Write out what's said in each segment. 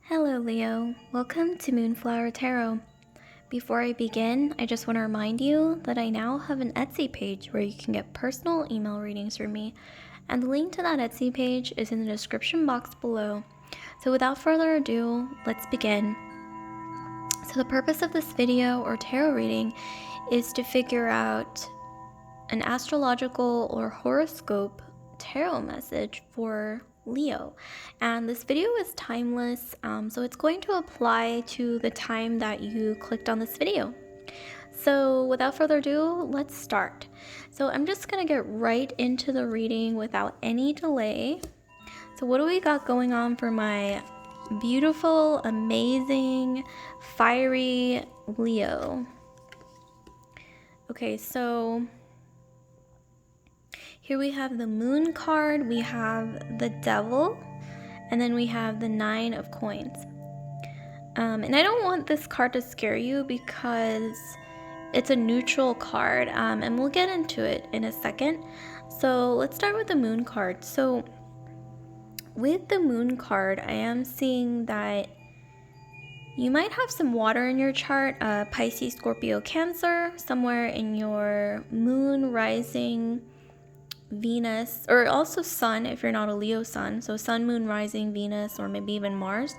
Hello Leo, welcome to Moonflower Tarot. Before I begin, I just want to remind you that I now have an Etsy page where you can get personal email readings from me, and the link to that Etsy page is in the description box below. So without further ado, let's begin. So the purpose of this video or tarot reading is to figure out an astrological or horoscope tarot message for Leo, and this video is timeless, so it's going to apply to the time that you clicked on this video. So without further ado, let's start. So I'm just gonna get right into the reading without any delay. So what do we got going on for my beautiful, amazing, fiery Leo? Okay, so here we have the Moon card, we have the Devil, and then we have the Nine of Coins. And I don't want this card to scare you because it's a neutral card, and we'll get into it in a second. So let's start with the Moon card. So with the Moon card, I am seeing that you might have some water in your chart, Pisces, Scorpio, Cancer, somewhere in your Moon, Rising, Venus, or also Sun if you're not a Leo Sun. So Sun, Moon, Rising, Venus, or maybe even Mars.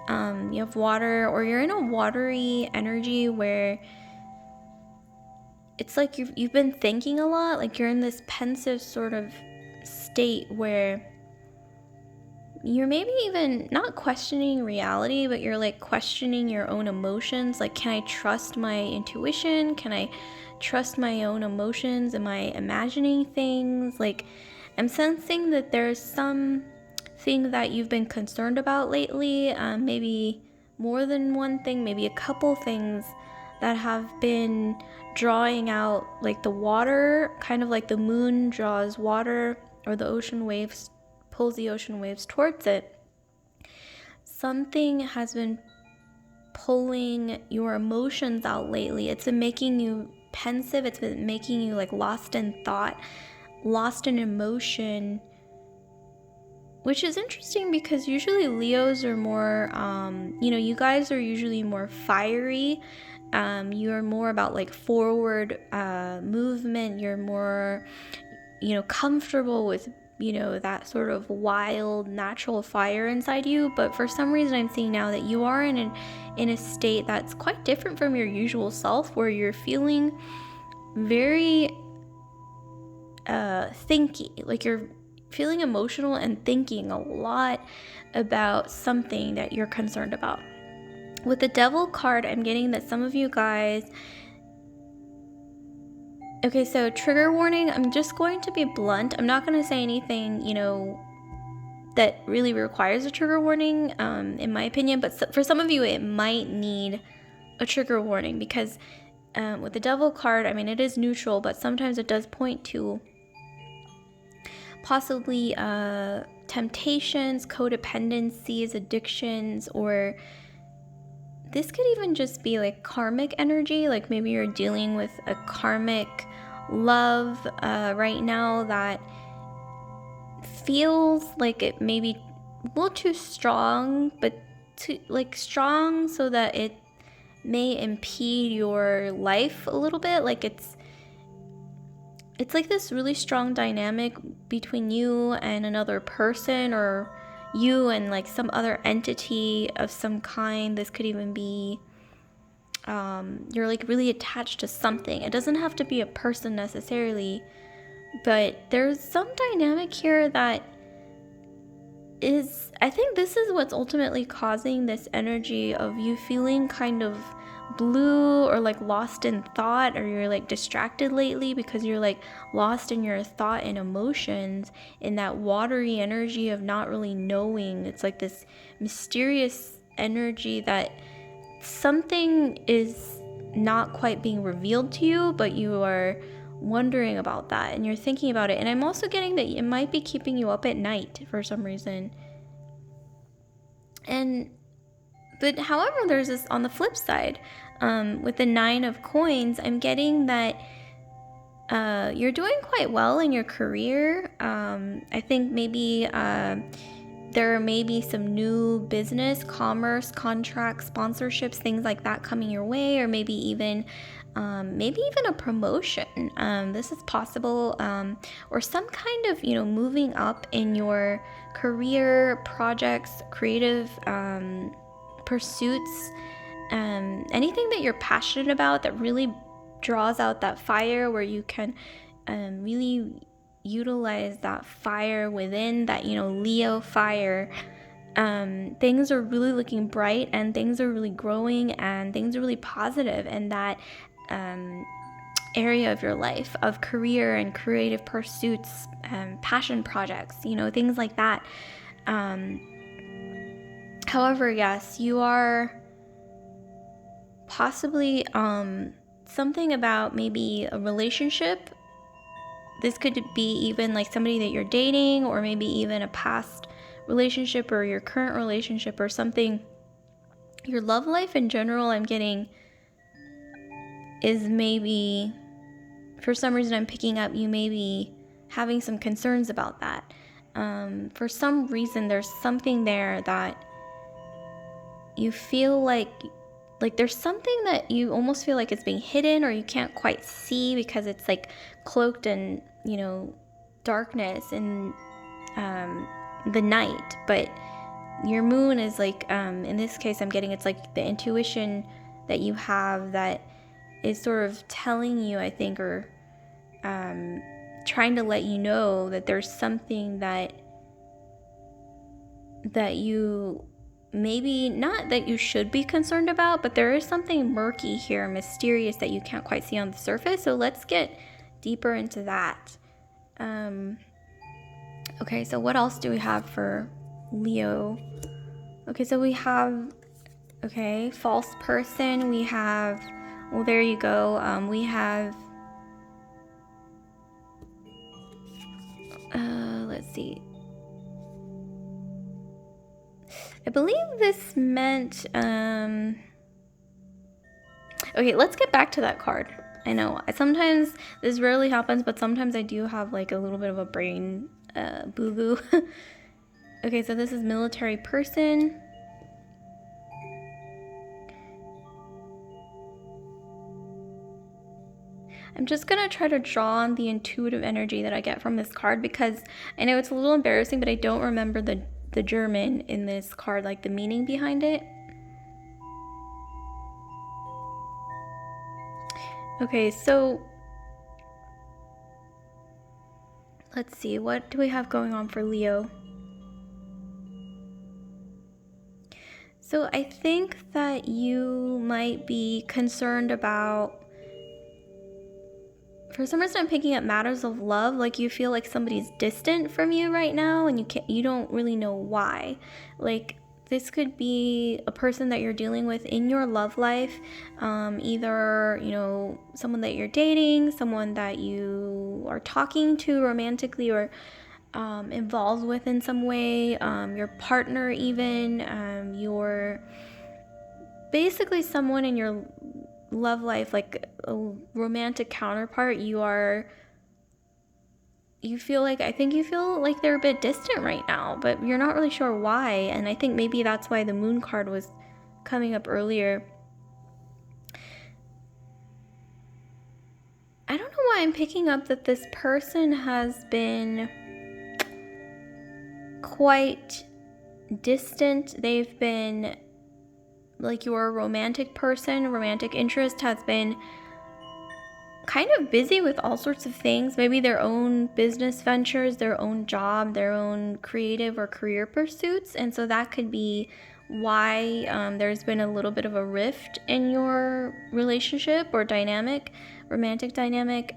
You have water, or you're in a watery energy where it's like you've been thinking a lot, like you're in this pensive sort of state where you're maybe even not questioning reality, but you're like questioning your own emotions. Like, can I trust my intuition? Can I trust my own emotions? Am I imagining things? Like, I'm sensing that there's something that you've been concerned about lately, maybe more than one thing, maybe a couple things that have been drawing out like the water, kind of like the moon draws water, or the ocean waves pulls the ocean waves towards it. Something has been pulling your emotions out lately. It's been making you pensive. It's been making you like lost in thought, lost in emotion, which is interesting because usually Leos are more, you guys are usually more fiery. You're more about like forward movement. You're more, comfortable with that sort of wild natural fire inside you. But for some reason I'm seeing now that you are in a state that's quite different from your usual self, where you're feeling very thinky, like you're feeling emotional and thinking a lot about something that you're concerned about. With the Devil card, I'm getting that some of you guys, okay, so trigger warning, I'm just going to be blunt. I'm not going to say anything, that really requires a trigger warning, in my opinion. But for some of you, it might need a trigger warning because with the Devil card, I mean, it is neutral, but sometimes it does point to possibly temptations, codependencies, addictions, or this could even just be like karmic energy. Like maybe you're dealing with a karmic love right now that feels like it may be a little too strong, but too like strong so that it may impede your life a little bit. Like it's like this really strong dynamic between you and another person, or you and like some other entity of some kind. This could even be you're like really attached to something. It doesn't have to be a person necessarily, but there's some dynamic here that is, I think this is what's ultimately causing this energy of you feeling kind of blue or like lost in thought, or you're like distracted lately because you're like lost in your thought and emotions, in that watery energy of not really knowing. It's like this mysterious energy that something is not quite being revealed to you, but you are wondering about that and you're thinking about it. And I'm also getting that it might be keeping you up at night for some reason. But however, there's this on the flip side, with the Nine of Coins, I'm getting that you're doing quite well in your career. I think maybe there may be some new business, commerce, contracts, sponsorships, things like that coming your way, or maybe even a promotion. This is possible, or some kind of, moving up in your career, projects, creative pursuits, anything that you're passionate about that really draws out that fire, where you can really utilize that fire within, that Leo fire. Things are really looking bright, and things are really growing, and things are really positive in that area of your life, of career and creative pursuits, passion projects, things like that. However, yes, you are possibly something about maybe a relationship. This could be even like somebody that you're dating, or maybe even a past relationship, or your current relationship, or something. Your love life in general, I'm getting, is maybe, for some reason I'm picking up, you may be having some concerns about that. For some reason, there's something there that you feel like there's something that you almost feel like it's being hidden, or you can't quite see because it's like cloaked in, darkness and the night. But your moon is like, in this case, I'm getting, it's like the intuition that you have that is sort of telling you, I think, or trying to let you know that there's something that you, maybe not that you should be concerned about, but there is something murky here, mysterious, that you can't quite see on the surface. So let's get deeper into that. Okay, so what else do we have for Leo? Okay, so we have, false person. We have, well, there you go. We have, let's see. I believe this meant, okay, let's get back to that card. I know, sometimes, this rarely happens, but sometimes I do have like a little bit of a brain boo-boo. Okay, so this is military person. I'm just going to try to draw on the intuitive energy that I get from this card, because I know it's a little embarrassing, but I don't remember the German in this card, like the meaning behind it. Okay, so let's see, what do we have going on for Leo? So I think that you might be concerned about, for some reason I'm picking up matters of love, like you feel like somebody's distant from you right now, and you don't really know why. Like, this could be a person that you're dealing with in your love life, either, someone that you're dating, someone that you are talking to romantically, or involved with in some way, your partner even, your, basically someone in your love life, like a romantic counterpart. You feel like they're a bit distant right now, but you're not really sure why. And I think maybe that's why the moon card was coming up earlier. I don't know why I'm picking up that this person has been quite distant. They've been, like, your romantic person, romantic interest has been kind of busy with all sorts of things, maybe their own business ventures, their own job, their own creative or career pursuits. And so that could be why there's been a little bit of a rift in your relationship or dynamic, romantic dynamic.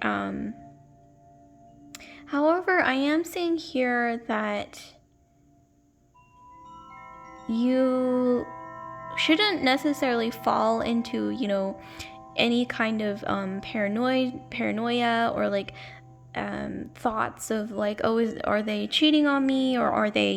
However, I am seeing here that you shouldn't necessarily fall into, any kind of paranoia, or like thoughts of like, oh, are they cheating on me, or are they,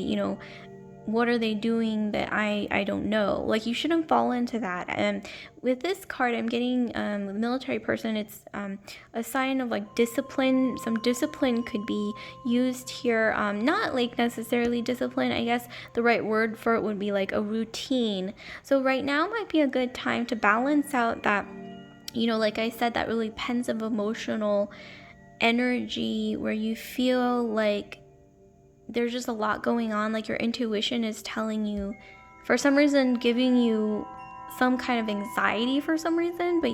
what are they doing that I don't know? Like, you shouldn't fall into that. And with this card, I'm getting a military person. It's a sign of like discipline. Some discipline could be used here. Not like necessarily discipline. I guess the right word for it would be like a routine. So right now might be a good time to balance out that, like I said, that really pensive emotional energy where you feel like there's just a lot going on. Like your intuition is telling you, for some reason, giving you some kind of anxiety for some reason, but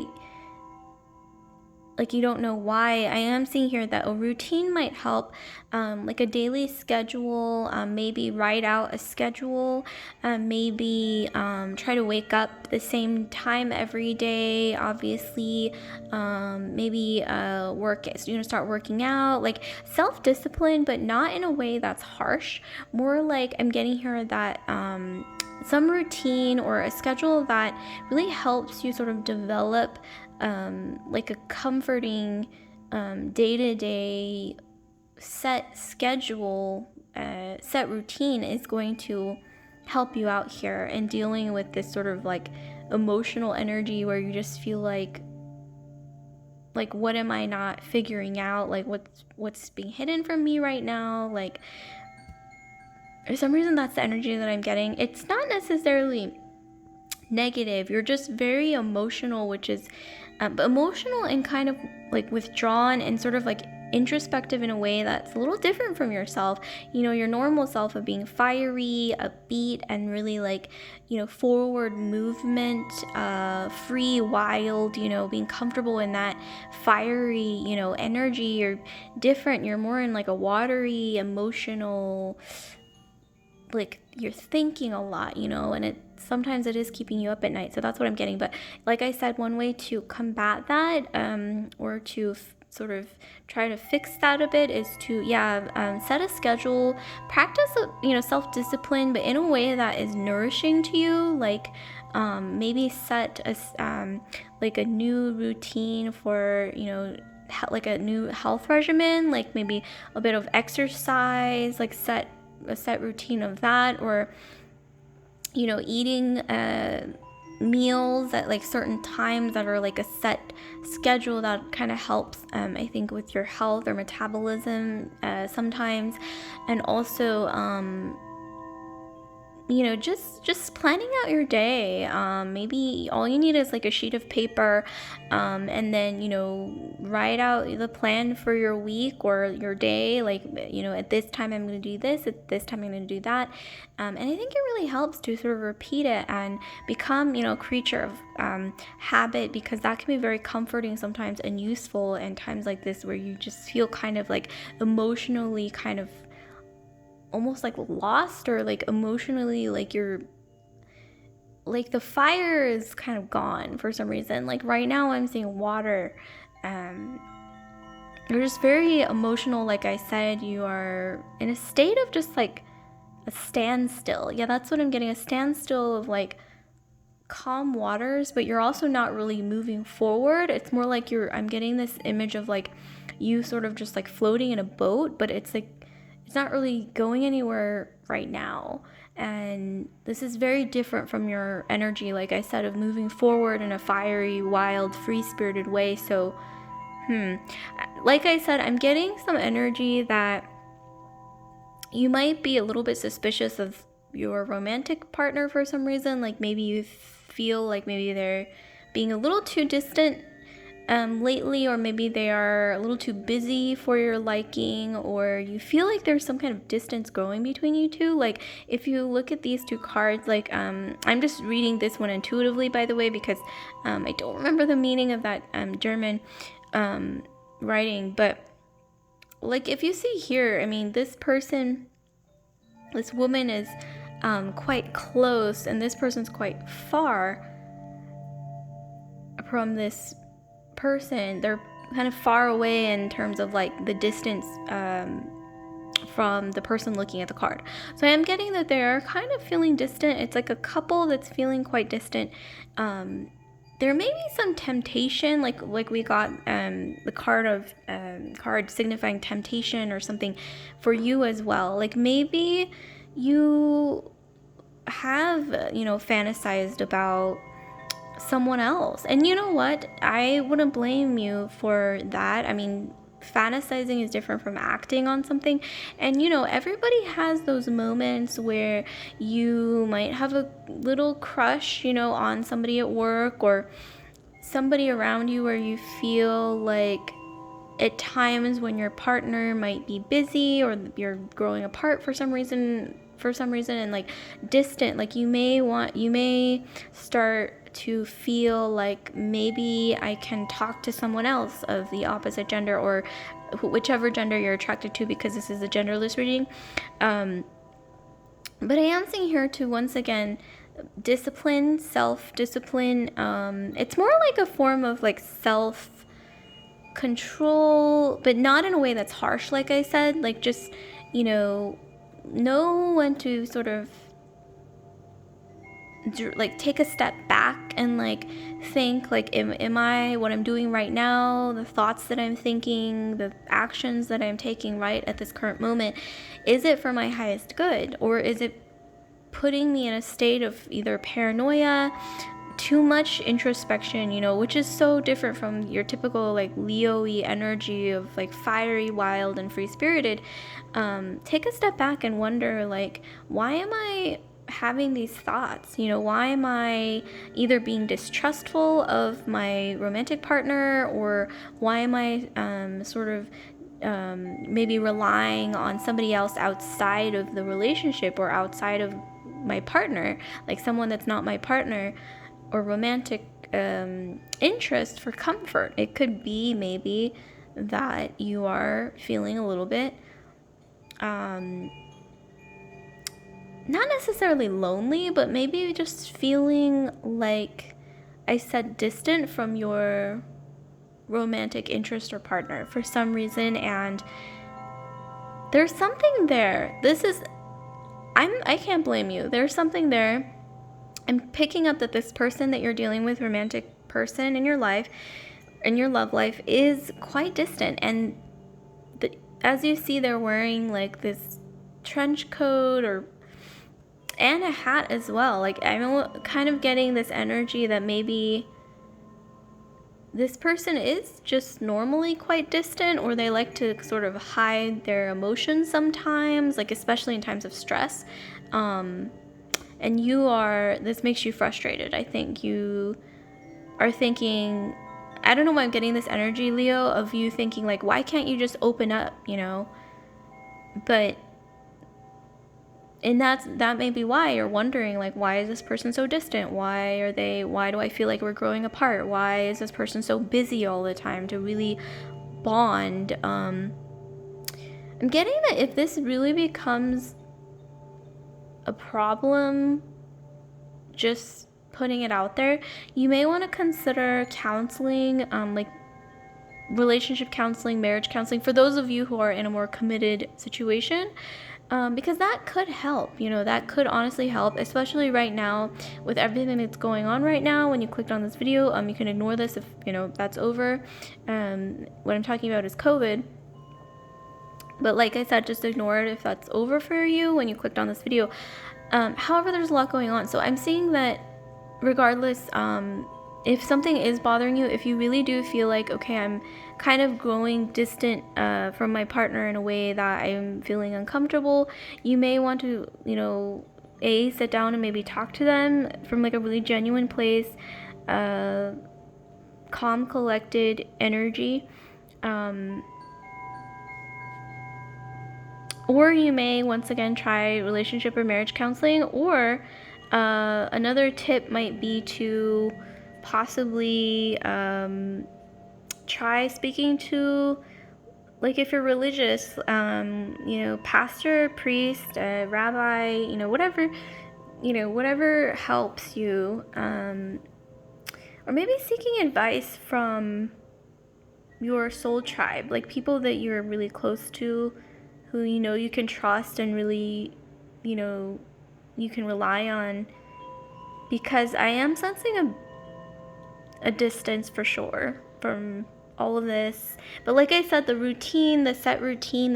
like you don't know why. I am seeing here that a routine might help, like a daily schedule, maybe write out a schedule, maybe try to wake up the same time every day, obviously, maybe start working out, like self-discipline, but not in a way that's harsh. More like I'm getting here that some routine or a schedule that really helps you sort of develop like a comforting day-to-day set schedule, set routine is going to help you out here in dealing with this sort of like emotional energy where you just feel like what am I not figuring out? Like what's being hidden from me right now? Like for some reason that's the energy that I'm getting. It's not necessarily negative. You're just very emotional, which is emotional and kind of like withdrawn and sort of like introspective in a way that's a little different from yourself. Your normal self of being fiery, upbeat, and really like, forward movement, free, wild, being comfortable in that fiery, energy. You're different. You're more in like a watery, emotional, like you're thinking a lot, and sometimes it is keeping you up at night. So that's what I'm getting. But like I said, one way to combat that, or to sort of try to fix that a bit, is to set a schedule, practice self-discipline, but in a way that is nourishing to you. Like maybe set like a new routine for like a new health regimen, like maybe a bit of exercise, like set a set routine of that, or eating meals at like certain times that are like a set schedule that kind of helps, I think, with your health or metabolism sometimes. And also just planning out your day. Maybe all you need is like a sheet of paper, and then write out the plan for your week or your day. Like at this time I'm going to do this, at this time I'm going to do that, and I think it really helps to sort of repeat it and become a creature of habit, because that can be very comforting sometimes and useful in times like this where you just feel kind of like emotionally kind of almost like lost, or like emotionally like you're like the fire is kind of gone for some reason. Like right now I'm seeing water. You're just very emotional. Like I said, you are in a state of just like a standstill. Yeah, that's what I'm getting, a standstill of like calm waters, but you're also not really moving forward. It's more like I'm getting this image of like you sort of just like floating in a boat, but it's like it's not really going anywhere right now. And this is very different from your energy, like I said, of moving forward in a fiery, wild, free-spirited way. So, like I said, I'm getting some energy that you might be a little bit suspicious of your romantic partner for some reason. Like maybe you feel like maybe they're being a little too distant lately, or maybe they are a little too busy for your liking, or you feel like there's some kind of distance growing between you two. Like if you look at these two cards, like I'm just reading this one intuitively, by the way, because I don't remember the meaning of that German writing, but like if you see here, I mean, this woman is quite close, and this person's quite far from this person. They're kind of far away in terms of like the distance from the person looking at the card. So I am getting that they're kind of feeling distant. It's like a couple that's feeling quite distant. There may be some temptation, like we got the card signifying temptation or something for you as well. Like maybe you have, fantasized about someone else. And you know what? I wouldn't blame you for that. I mean, fantasizing is different from acting on something. And everybody has those moments where you might have a little crush, on somebody at work or somebody around you, where you feel like at times when your partner might be busy or you're growing apart for some reason and like distant, like you may start to feel like maybe I can talk to someone else of the opposite gender or whichever gender you're attracted to, because this is a genderless reading. But I am seeing here to, once again, discipline, self-discipline. It's more like a form of like self-control, but not in a way that's harsh, like I said. Like just, know when to sort of like take a step back and like think like, am I, what I'm doing right now, the thoughts that I'm thinking, the actions that I'm taking right at this current moment, is it for my highest good, or is it putting me in a state of either paranoia, too much introspection, which is so different from your typical like Leo-y energy of like fiery, wild, and free-spirited. Take a step back and wonder, like, why am I having these thoughts? Why am I either being distrustful of my romantic partner, or why am I maybe relying on somebody else outside of the relationship or outside of my partner, like someone that's not my partner or romantic interest, for comfort? It could be maybe that you are feeling a little bit not necessarily lonely, but maybe just feeling like I said distant from your romantic interest or partner for some reason. And there's something there. I can't blame you. There's something there. I'm picking up that this person that you're dealing with, romantic person in your life, in your love life, is quite distant. And as you see, they're wearing like this trench coat and a hat as well. Like, I'm kind of getting this energy that maybe this person is just normally quite distant, or they like to sort of hide their emotions sometimes, like especially in times of stress. And this makes you frustrated. I think you are thinking, I don't know why I'm getting this energy, Leo, of you thinking like, why can't you just open up, But and that may be why you're wondering, like, why is this person so distant? Why do I feel like we're growing apart? Why is this person so busy all the time to really bond? I'm getting that if this really becomes a problem, just putting it out there, you may want to consider counseling, like relationship counseling, marriage counseling, for those of you who are in a more committed situation. Because that could help, that could honestly help, especially right now with everything that's going on right now. When you clicked on this video, you can ignore this if, that's over. What I'm talking about is COVID. But like I said, just ignore it if that's over for you when you clicked on this video. However, there's a lot going on. So I'm seeing that regardless, if something is bothering you, if you really do feel like, okay, I'm kind of growing distant from my partner in a way that I'm feeling uncomfortable, you may want to, sit down and maybe talk to them from like a really genuine place, calm, collected energy. Or you may once again try relationship or marriage counseling, or another tip might be to possibly try speaking to, like, if you're religious, pastor, priest, rabbi, whatever helps you, or maybe seeking advice from your soul tribe, like people that you're really close to, who you can trust and really, you can rely on, because I am sensing a distance for sure from all of this. But like I said, the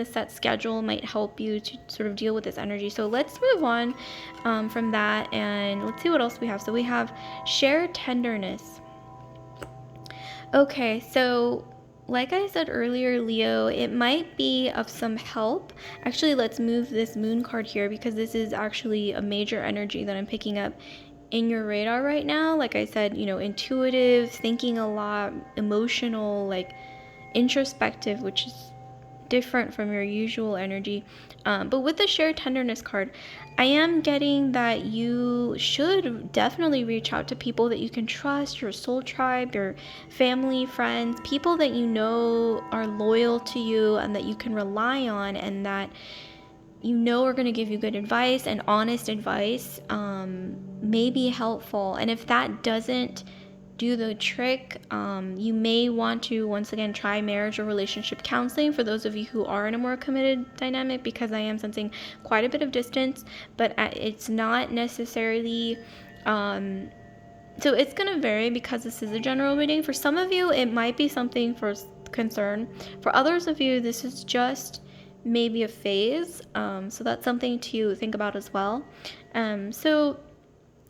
set schedule might help you to sort of deal with this energy. So let's move on from that, and let's see what else we have. So we have shared tenderness. Okay, so like I said earlier, Leo, it might be of some help. Actually, let's move this moon card here, because this is actually a major energy that I'm picking up in your radar right now. Like I said, intuitive, thinking a lot, emotional, like introspective, which is different from your usual energy. But with the shared tenderness card, I am getting that you should definitely reach out to people that you can trust, your soul tribe, your family, friends, people that you know are loyal to you and that you can rely on, and that are going to give you good advice, and honest advice may be helpful. And if that doesn't do the trick, you may want to once again try marriage or relationship counseling for those of you who are in a more committed dynamic, because I am sensing quite a bit of distance, but it's not necessarily so it's going to vary, because this is a general reading. For some of you, it might be something for concern. For others of you, this is just maybe a phase. So that's something to think about as well. So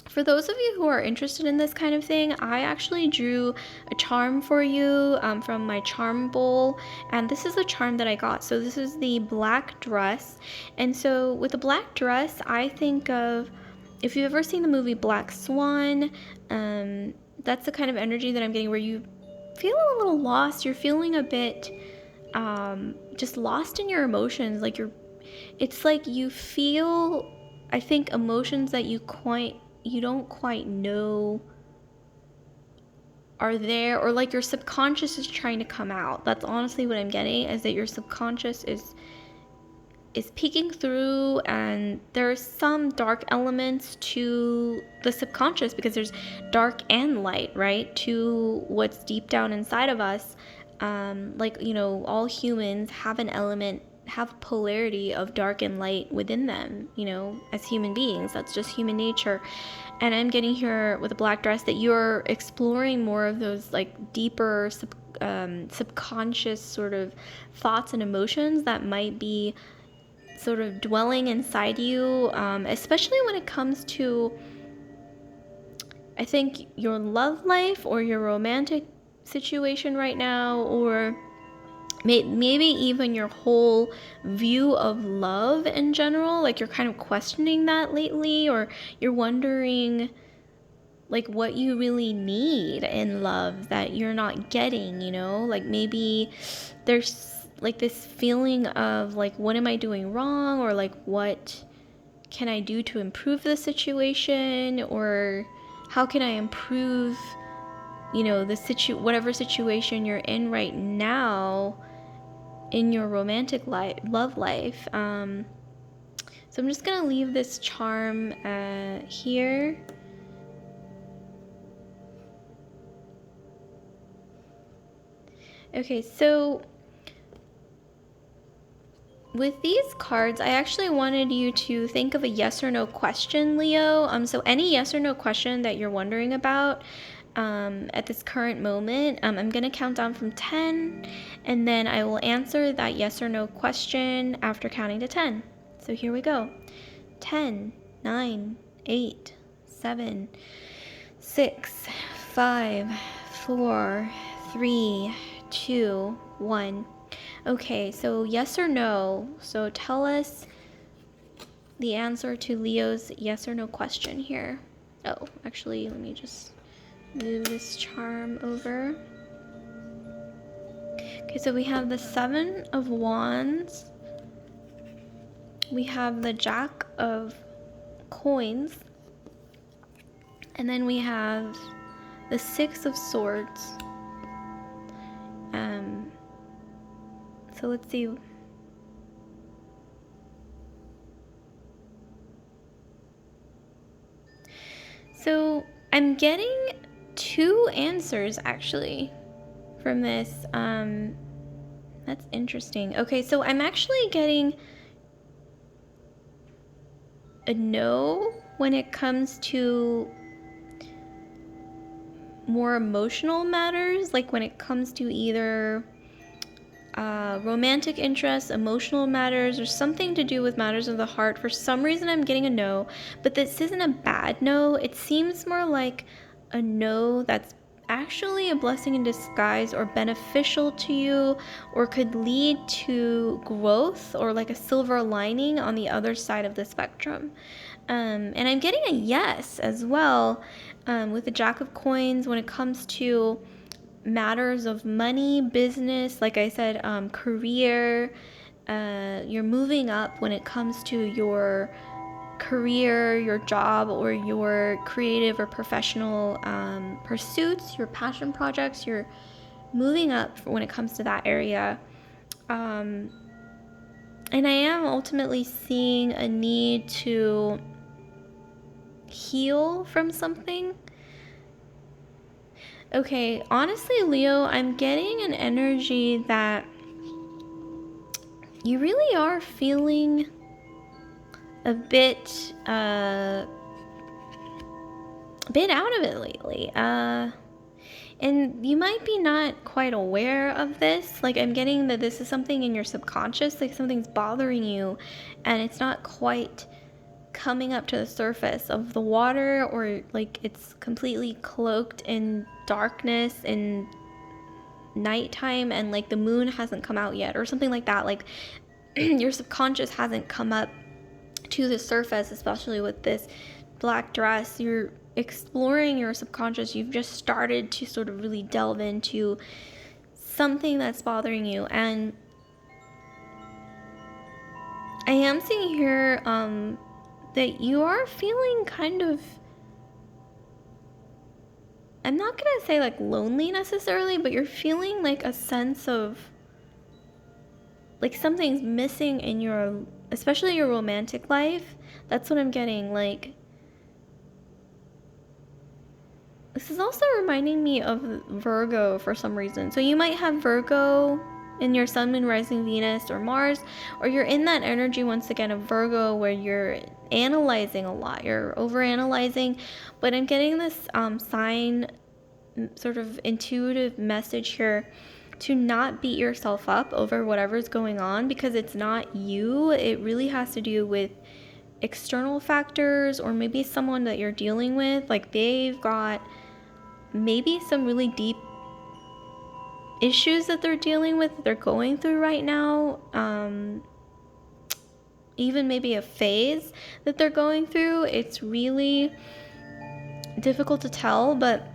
for those of you who are interested in this kind of thing, I actually drew a charm for you from my charm bowl, and this is a charm that I got. So this is the black dress, and so with the black dress, I think of, if you've ever seen the movie Black Swan, that's the kind of energy that I'm getting, where you feel a little lost. You're feeling a bit just lost in your emotions. It's like you feel, I think, emotions that you don't quite know are there, or like your subconscious is trying to come out. That's honestly what I'm getting, is that your subconscious is peeking through, and there's some dark elements to the subconscious, because there's dark and light, right, to what's deep down inside of us. All humans have polarity of dark and light within them, as human beings. That's just human nature. And I'm getting here with a black dress that you're exploring more of those like deeper subconscious sort of thoughts and emotions that might be sort of dwelling inside you, especially when it comes to, I think, your love life or your romantic situation right now, or maybe even your whole view of love in general. Like, you're kind of questioning that lately, or you're wondering like what you really need in love that you're not getting, like maybe there's like this feeling of like, what am I doing wrong, or like, what can I do to improve the situation, or how can I improve, whatever situation you're in right now in your romantic love life. So I'm just gonna leave this charm here. Okay, so with these cards, I actually wanted you to think of a yes or no question, Leo. So any yes or no question that you're wondering about at this current moment, I'm going to count down from 10, and then I will answer that yes or no question after counting to 10. So here we go. 10, 9, 8, 7, 6, 5, 4, 3, 2, 1. Okay, so yes or no. So tell us the answer to Leo's yes or no question here. Oh, actually, let me just move this charm over. Okay, so we have the 7 of Wands. We have the Jack of Coins. And then we have the 6 of Swords. So let's see. So I'm getting 2 answers actually from this. That's interesting. Okay, so I'm actually getting a no when it comes to more emotional matters, like when it comes to either romantic interests, emotional matters, or something to do with matters of the heart. For some reason, I'm getting a no, but this isn't a bad no. It seems more like a no that's actually a blessing in disguise or beneficial to you, or could lead to growth or like a silver lining on the other side of the spectrum. And I'm getting a yes as well, with the Jack of Coins when it comes to matters of money, business, like I said, career. You're moving up when it comes to your career, your job, or your creative or professional pursuits, your passion projects. You're moving up when it comes to that area. And I am ultimately seeing a need to heal from something. Okay, honestly, Leo, I'm getting an energy that you really are feeling a bit out of it lately. And you might be not quite aware of this. Like, I'm getting that this is something in your subconscious, like something's bothering you, and it's not quite coming up to the surface of the water, or like it's completely cloaked in darkness and nighttime, and like the moon hasn't come out yet, or something like that. Like your subconscious hasn't come up to the surface, especially with this black dress. You're exploring your subconscious. You've just started to sort of really delve into something that's bothering you. And I am seeing here that you are feeling kind of, I'm not gonna say like lonely necessarily, but you're feeling like a sense of like something's missing in your, especially your romantic life. That's what I'm getting. Like, this is also reminding me of Virgo for some reason. So you might have Virgo in your sun, moon, rising, Venus, or Mars, or you're in that energy once again of Virgo where you're analyzing a lot, you're overanalyzing. But I'm getting this sign, sort of intuitive message here, to not beat yourself up over whatever's going on, because it's not you. It really has to do with external factors, or maybe someone that you're dealing with. Like, they've got maybe some really deep issues that they're dealing with, that they're going through right now. Even maybe a phase that they're going through. It's really difficult to tell, but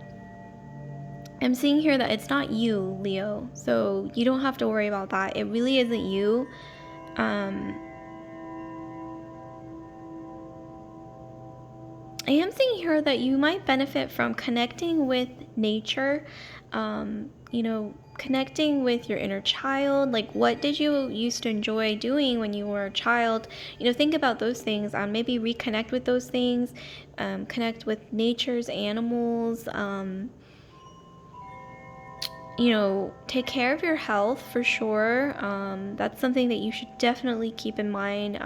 I'm seeing here that it's not you, Leo. So you don't have to worry about that. It really isn't you. I am seeing here that you might benefit from connecting with nature, connecting with your inner child. Like, what did you used to enjoy doing when you were a child? Think about those things. Maybe reconnect with those things, connect with nature's animals. Take care of your health for sure. That's something that you should definitely keep in mind,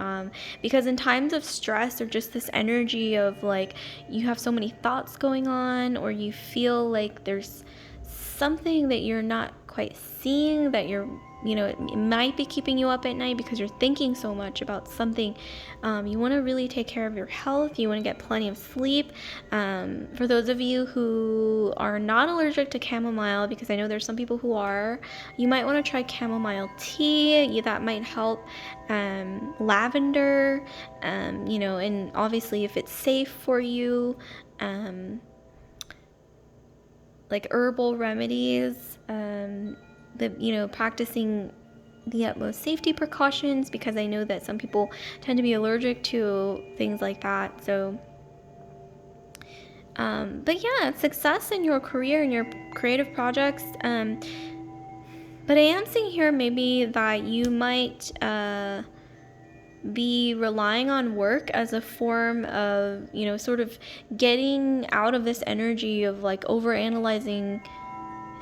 because in times of stress, or just this energy of like you have so many thoughts going on, or you feel like there's something that you're not quite seeing, that it might be keeping you up at night because you're thinking so much about something. You want to really take care of your health. You want to get plenty of sleep. For those of you who are not allergic to chamomile, because I know there's some people who are, you might want to try chamomile tea. That might help. Lavender, and obviously if it's safe for you, like herbal remedies, practicing the utmost safety precautions, because I know that some people tend to be allergic to things like that. So but yeah, success in your career and your creative projects. But I am seeing here maybe that you might be relying on work as a form of, sort of getting out of this energy of like overanalyzing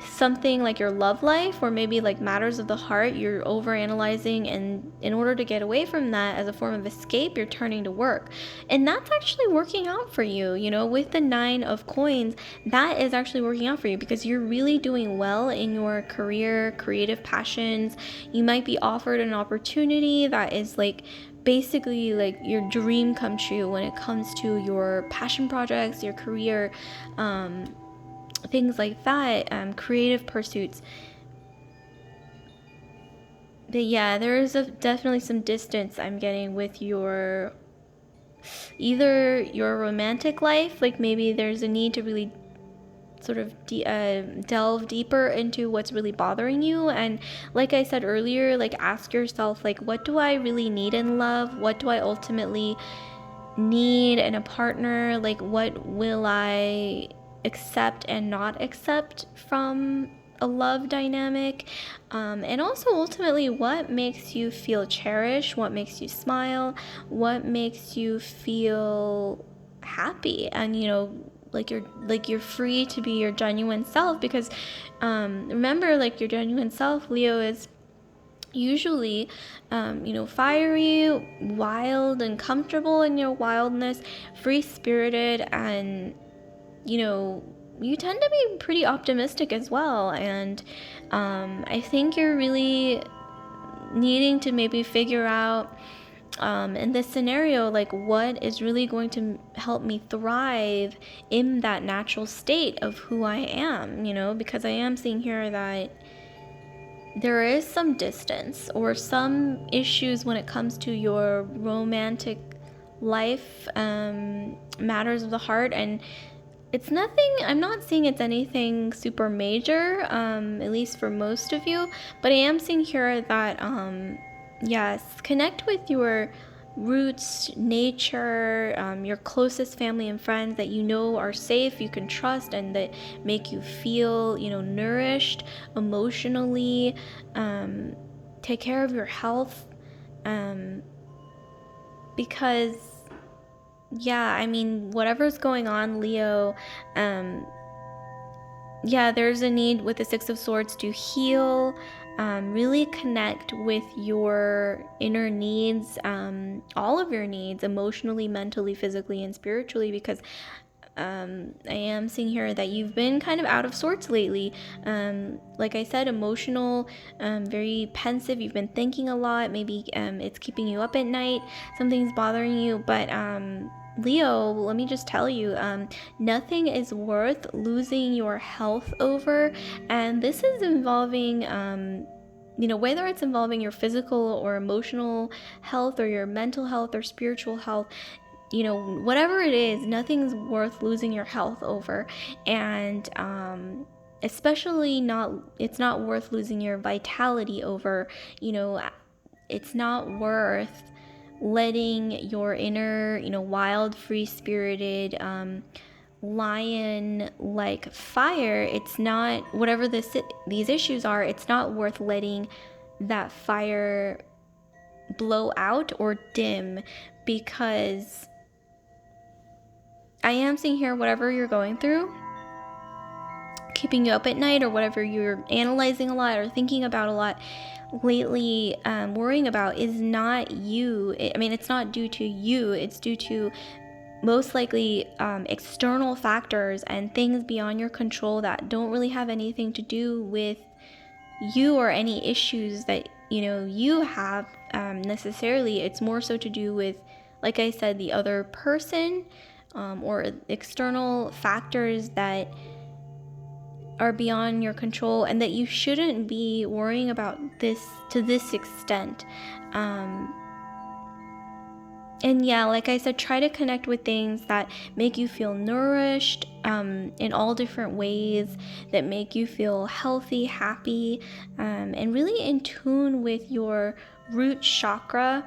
something like your love life or maybe like matters of the heart, you're over analyzing, and in order to get away from that as a form of escape, you're turning to work. And that's actually working out for you, with the 9 of coins. That is actually working out for you because you're really doing well in your career, creative passions. You might be offered an opportunity that is like basically like your dream come true when it comes to your passion projects, your career, things like that, creative pursuits. But yeah, there is definitely some distance I'm getting with either your romantic life, like maybe there's a need to really sort of delve deeper into what's really bothering you. And like I said earlier, like ask yourself, like, what do I really need in love? What do I ultimately need in a partner? Like, what will I accept and not accept from a love dynamic? And also ultimately, what makes you feel cherished? What makes you smile? What makes you feel happy? And like you're free to be your genuine self, because remember, like, your genuine self, Leo, is usually fiery, wild, and comfortable in your wildness, free spirited, and you tend to be pretty optimistic as well. And I think you're really needing to maybe figure out, in this scenario, like, what is really going to help me thrive in that natural state of who I am, because I am seeing here that there is some distance or some issues when it comes to your romantic life, matters of the heart. And it's nothing, I'm not seeing it's anything super major, at least for most of you, but I am seeing here that, yes, connect with your roots, nature, your closest family and friends that are safe, you can trust, and that make you feel, nourished emotionally. Take care of your health, because yeah, I mean, whatever's going on, Leo, yeah, there's a need with the 6 of Swords to heal, really connect with your inner needs, all of your needs, emotionally, mentally, physically, and spiritually, because I am seeing here that you've been kind of out of sorts lately. Like I said, emotional, very pensive. You've been thinking a lot. Maybe it's keeping you up at night. Something's bothering you. But Leo, let me just tell you, nothing is worth losing your health over. And this is involving, whether it's involving your physical or emotional health, or your mental health or spiritual health, whatever it is, nothing's worth losing your health over. And especially it's not worth losing your vitality over. It's not worth letting your inner, wild, free spirited, lion like fire, it's not, whatever these issues are, it's not worth letting that fire blow out or dim, because I am seeing here, whatever you're going through, keeping you up at night, or whatever you're analyzing a lot or thinking about a lot lately, worrying about, is not you. I mean, it's not due to you. It's due to most likely external factors and things beyond your control that don't really have anything to do with you or any issues that you have, necessarily. It's more so to do with, like I said, the other person, or external factors that are beyond your control, and that you shouldn't be worrying about this to this extent. And yeah, like I said, try to connect with things that make you feel nourished, in all different ways, that make you feel healthy, happy, and really in tune with your root chakra.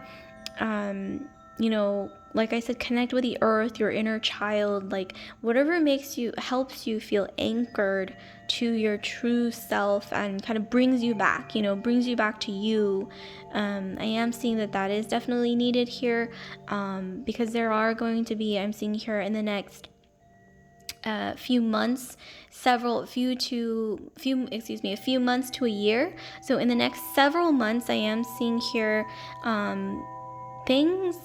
Like I said, connect with the earth, your inner child, like whatever helps you feel anchored to your true self, and kind of brings you back to you. I am seeing that is definitely needed here, because there are going to be, I'm seeing here in the next few months, a few months to a year. So in the next several months, I am seeing here things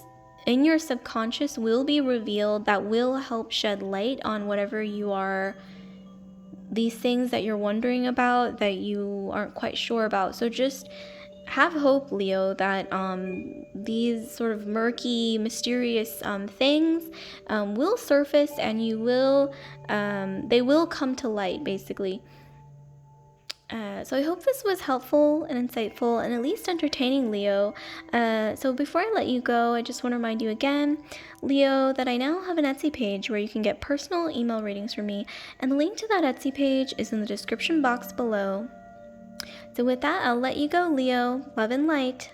in your subconscious will be revealed that will help shed light on whatever these things that you're wondering about, that you aren't quite sure about. So just have hope, Leo, that these sort of murky, mysterious things will surface, and they will come to light, basically. So I hope this was helpful and insightful and at least entertaining, Leo. So before I let you go, I just want to remind you again, Leo, that I now have an Etsy page where you can get personal email readings from me, and the link to that Etsy page is in the description box below. So with that, I'll let you go, Leo. Love and light.